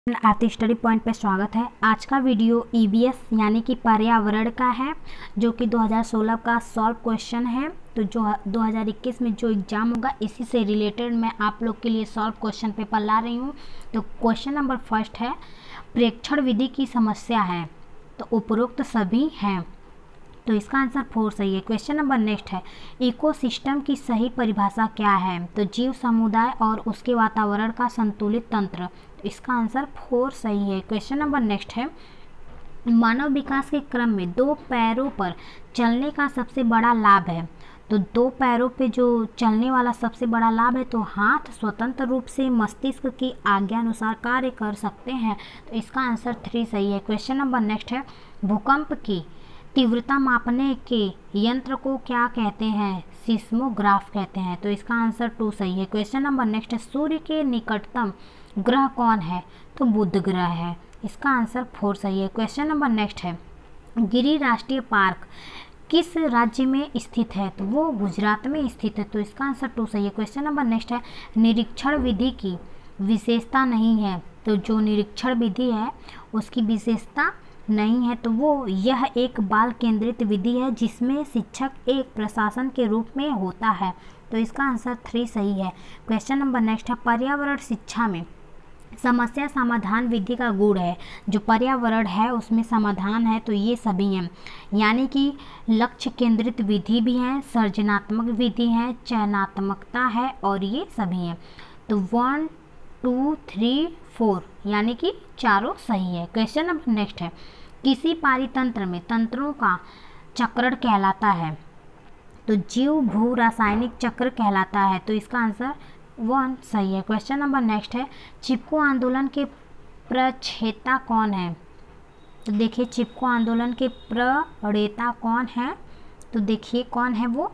आरती study point पे स्वागत है। आज का वीडियो ईवीएस यानी कि पर्यावरण का है, जो कि 2016 का सॉल्व क्वेश्चन है। तो जो 2021 में जो एग्ज़ाम होगा इसी से रिलेटेड मैं आप लोग के लिए सॉल्व क्वेश्चन पेपर ला रही हूँ। तो क्वेश्चन नंबर फर्स्ट है, प्रेक्षण विधि की समस्या है, तो उपरोक्त सभी हैं, तो इसका आंसर 4 सही है। क्वेश्चन नंबर नेक्स्ट है, इकोसिस्टम की सही परिभाषा क्या है, तो जीव समुदाय और उसके वातावरण का संतुलित तंत्र, तो इसका आंसर 4 सही है। क्वेश्चन नंबर नेक्स्ट है, मानव विकास के क्रम में 2 पैरों पर चलने का सबसे बड़ा लाभ है, तो 2 पैरों पे जो चलने वाला सबसे बड़ा लाभ है, तो हाथ स्वतंत्र रूप से मस्तिष्क की आज्ञा अनुसार कार्य कर सकते हैं, तो इसका आंसर 3 सही है। क्वेश्चन नंबर नेक्स्ट है, भूकंप की तीव्रता मापने के यंत्र को क्या कहते हैं, सिस्मोग्राफ कहते हैं, तो इसका आंसर 2 सही है। क्वेश्चन नंबर नेक्स्ट है, सूर्य के निकटतम ग्रह कौन है, तो बुध ग्रह है, इसका आंसर 4 सही है। क्वेश्चन नंबर नेक्स्ट है, गिरि राष्ट्रीय पार्क किस राज्य में स्थित है, तो वो गुजरात में स्थित है, तो इसका आंसर 2 सही है। क्वेश्चन नंबर नेक्स्ट है, निरीक्षण विधि की विशेषता नहीं है, तो जो निरीक्षण विधि है उसकी विशेषता नहीं है, तो वो यह एक बाल केंद्रित विधि है जिसमें शिक्षक एक प्रशासन के रूप में होता है, तो इसका आंसर 3 सही है। क्वेश्चन नंबर नेक्स्ट है, पर्यावरण शिक्षा में समस्या समाधान विधि का गुण है, जो पर्यावरण है उसमें समाधान है, तो ये सभी हैं, यानी कि लक्ष्य केंद्रित विधि भी है, सृजनात्मक विधि है, चयनात्मकता है, और ये सभी हैं, तो 1 2 3 4 यानी कि चारों सही है। क्वेश्चन नंबर नेक्स्ट है, किसी पारितंत्र में तंत्रों का चक्रण कहलाता है, तो जीव भू रासायनिक चक्र कहलाता है, तो इसका आंसर 1 सही है। क्वेश्चन नंबर नेक्स्ट है, चिपको आंदोलन के प्रचेता कौन है, तो देखिए चिपको आंदोलन के प्रणेता कौन है, तो देखिए कौन है वो,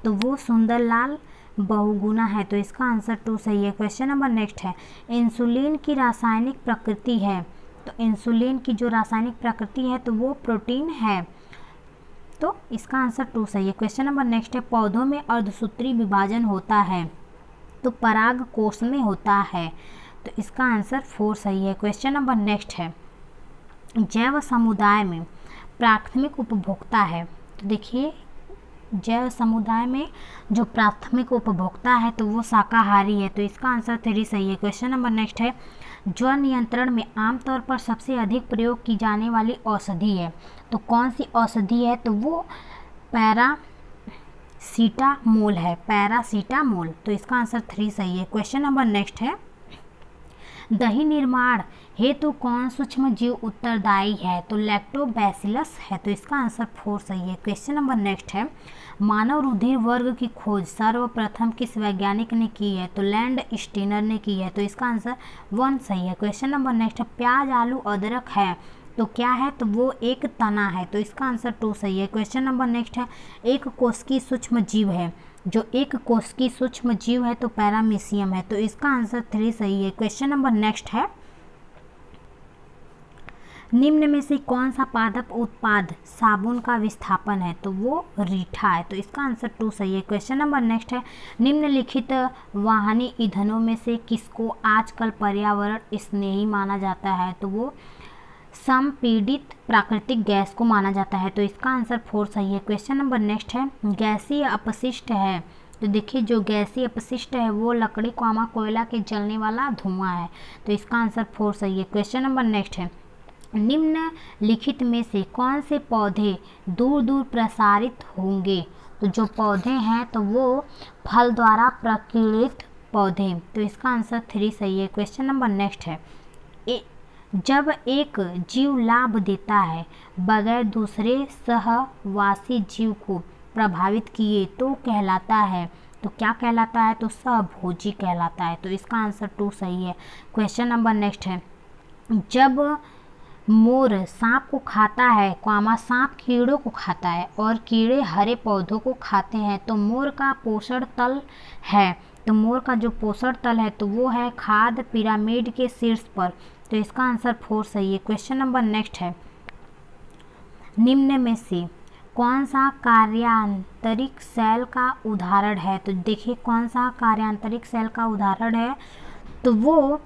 तो वो सुंदरलाल बहुगुणा है, तो इसका आंसर 2 सही है। क्वेश्चन नंबर नेक्स्ट है, इंसुलिन की रासायनिक प्रकृति है, तो इंसुलिन की जो रासायनिक प्रकृति है तो वो प्रोटीन है, तो इसका आंसर 2 सही है। क्वेश्चन नंबर नेक्स्ट है, पौधों में अर्धसूत्री विभाजन होता है, तो पराग कोश में होता है, तो इसका आंसर 4 सही है। क्वेश्चन नंबर नेक्स्ट है, जैव समुदाय में प्राथमिक उपभोक्ता है, तो देखिए जैव समुदाय में जो प्राथमिक उपभोक्ता है तो वो शाकाहारी है, तो इसका आंसर 3 सही है। क्वेश्चन नंबर नेक्स्ट है, ज्वर नियंत्रण में आमतौर पर सबसे अधिक प्रयोग की जाने वाली औषधि है, तो कौन सी औषधि है, तो वो पैरासीटामोल है, पैरासीटामोल, तो इसका आंसर 3 सही है। क्वेश्चन नंबर नेक्स्ट है, दही निर्माण हेतु कौन सूक्ष्म जीव उत्तरदायी है, तो लैक्टोबैसिलस है, तो इसका आंसर 4 सही है। क्वेश्चन नंबर नेक्स्ट है, मानव रुधिर वर्ग की खोज सर्वप्रथम किस वैज्ञानिक ने की है, तो लैंड स्टीनर ने की है, तो इसका आंसर 1 सही है। क्वेश्चन नंबर नेक्स्ट है, प्याज आलू अदरक है, तो क्या है, तो वो एक तना है, तो इसका आंसर 2 सही है। क्वेश्चन नंबर नेक्स्ट है, एक कोशिकीय सूक्ष्म जीव है, जो एक कोशिकीय सूक्ष्म जीव है तो पैरामीशियम है, तो इसका आंसर 3 सही है। क्वेश्चन नंबर नेक्स्ट है, निम्न में से कौन सा पादप उत्पाद साबुन का विस्थापन है, तो वो रीठा है, तो इसका आंसर 2 सही है। क्वेश्चन नंबर नेक्स्ट है, निम्नलिखित वाहनी ईंधनों में से किसको आजकल पर्यावरण स्नेही माना जाता है, तो वो संपीड़ित प्राकृतिक गैस को माना जाता है, तो इसका आंसर 4 सही है। क्वेश्चन नंबर नेक्स्ट है, गैसीय अपशिष्ट है, तो देखिए जो गैसीय अपशिष्ट है वो लकड़ी कोयला के जलने वाला धुआं है, तो इसका आंसर 4 सही है। क्वेश्चन नंबर नेक्स्ट है, निम्नलिखित में से कौन से पौधे दूर दूर प्रसारित होंगे, तो जो पौधे हैं तो वो फल द्वारा प्रकीर्णित पौधे, तो इसका आंसर 3 सही है। क्वेश्चन नंबर नेक्स्ट है, जब एक जीव लाभ देता है बगैर दूसरे सहवासी जीव को प्रभावित किए तो कहलाता है, तो क्या कहलाता है, तो सहभोजी कहलाता है, तो इसका आंसर 2 सही है। क्वेश्चन नंबर नेक्स्ट है, जब मोर सांप को खाता है, सांप कीड़ों को खाता है और कीड़े हरे पौधों को खाते हैं, तो मोर का पोषण तल है, तो मोर का जो पोषण तल है तो वो है खाद्य पिरामिड के शीर्ष पर, तो इसका आंसर 4 सही है। क्वेश्चन नंबर नेक्स्ट है, निम्न में से कौन सा कार्यांतरिक सेल का उदाहरण है, तो देखिए कौन सा कार्यांतरिक सेल का उदाहरण है, तो वो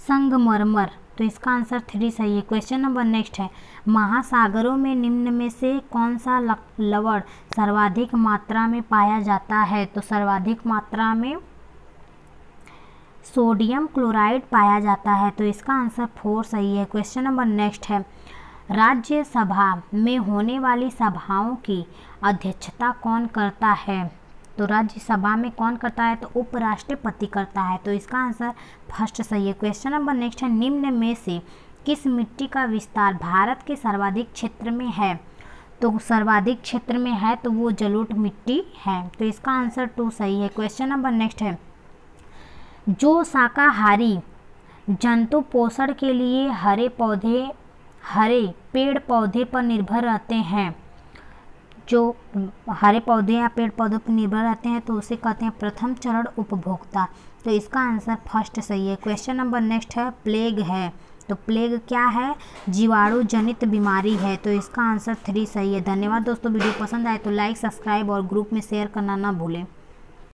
संगमरमर, तो इसका आंसर 3 सही है। क्वेश्चन नंबर नेक्स्ट है, महासागरों में निम्न में से कौन सा लवण सर्वाधिक मात्रा में पाया जाता है? तो सर्वाधिक मात्रा में सोडियम क्लोराइड पाया जाता है, तो इसका आंसर 4 सही है। क्वेश्चन नंबर नेक्स्ट है, राज्यसभा में होने वाली सभाओं की अध्यक्षता कौन करता है? तो राज्यसभा में कौन करता है? तो उपराष्ट्रपति करता है, तो इसका आंसर फर्स्ट सही है। क्वेश्चन नंबर नेक्स्ट है, निम्न में से किस मिट्टी का विस्तार भारत के सर्वाधिक क्षेत्र में है? तो सर्वाधिक क्षेत्र में है तो वो जलोढ़ मिट्टी है, तो इसका आंसर 2 सही है। क्वेश्चन नंबर नेक्स्ट है, जो शाकाहारी जंतु पोषण के लिए हरे पेड़ पौधे पर निर्भर रहते हैं, जो हरे पौधे या पेड़ पौधों पर निर्भर रहते हैं, तो उसे कहते हैं प्रथम चरण उपभोक्ता, तो इसका आंसर फर्स्ट सही है। क्वेश्चन नंबर नेक्स्ट है, प्लेग है, तो प्लेग क्या है? जीवाणु जनित बीमारी है, तो इसका आंसर 3 सही है। धन्यवाद दोस्तों, वीडियो पसंद आए तो लाइक, सब्सक्राइब और ग्रुप में शेयर करना ना भूलें।